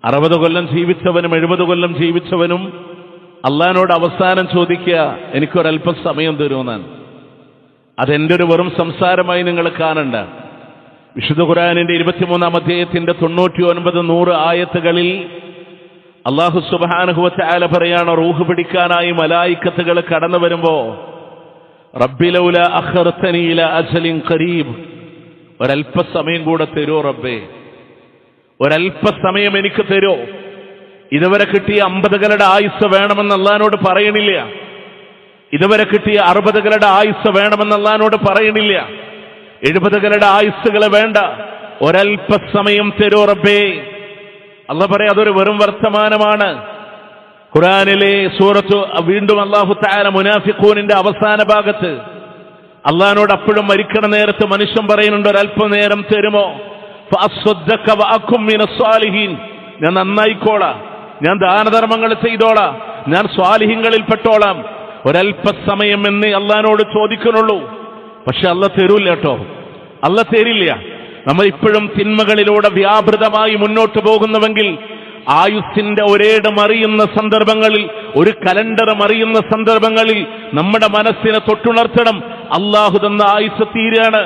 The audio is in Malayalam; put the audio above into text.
60 കൊല്ലം ജീവിച്ചവനും 70 കൊല്ലം ജീവിച്ചവനും അള്ളാഹിനോട് അവസാനം ചോദിക്കുക, എനിക്കൊരല്പം സമയം തരുമെന്നാണ്. അതെന്റെ ഒരു വെറും സംസാരമായി നിങ്ങൾ കാണണ്ട. വിശുദ്ധ ഖുർആനിന്റെ 23-ാം അധ്യായത്തിന്റെ 99-100 ആയത്തുകളിൽ അല്ലാഹു സുബ്ഹാനഹു വ തആല പറയാണ്, റൂഹ് പിടിക്കാനായി മലായിക്കത്തുകൾ കടന്നു വരുമ്പോ, റബ്ബി ലൗലാ അഖർതനി ഇലാ അജലിൻ ഖരീബ്, ഒരല്പസമയം കൂടെ തരോ റബ്ബേ, ഒരല്പസമയം എനിക്ക് തരോ. ഇതുവരെ കിട്ടിയ 50കളുടെ ആയുസ് വേണമെന്ന് അള്ളാഹിനോട് പറയണില്ല. ഇതുവരെ കിട്ടിയ 60കളുടെ ആയുസ് വേണമെന്ന് അള്ളാഹിനോട് പറയണില്ല. 70കളുടെ ആയുസ്സുകളെ വേണ്ട, ഒരല്പസമയം തരോ റബ്ബേ. അള്ളാഹ് പറയാ അതൊരു വെറും വർത്തമാനമാണ്. ഖുർആനിലെ സൂറത്ത് വീണ്ടും അല്ലാഹു തആല മുനാഫിഖൂനിന്റെ അവസാന ഭാഗത്ത് അള്ളാഹിനോട് അപ്പോഴും മരിക്കണ നേരത്ത് മനുഷ്യൻ പറയുന്നുണ്ട്, ഒരല്പം നേരം തരുമോ, ഫഅസ്വദ്ദക വഅകും മിനസ് സ്വാലിഹീൻ, ഞാൻ നന്നായിക്കോളാം, ഞാൻ ദാനധർമ്മങ്ങൾ ചെയ്തോളാം, ഞാൻ സ്വാലിഹീങ്ങളിൽ പെട്ടോളാം, ഒരല്പസമയം എന്ന് അള്ളാഹിനോട് ചോദിക്കുന്നുള്ളൂ. പക്ഷെ അള്ളാഹ് തരൂല്ല കേട്ടോ, അള്ളാഹ് തരില്ല. നമ്മൾ ഇപ്പോഴും തിന്മകളിലൂടെ വ്യാപൃതമായി മുന്നോട്ട് പോകുന്നുവെങ്കിൽ ആയുസ്സിന്റെ ഒരേട് മറിയുന്ന സന്ദർഭങ്ങളിൽ, ഒരു കലണ്ടർ മറിയുന്ന സന്ദർഭങ്ങളിൽ നമ്മുടെ മനസ്സിനെ തൊട്ടുണർത്തണം, അള്ളാഹു തന്ന ആയുസ് തീരാണ്.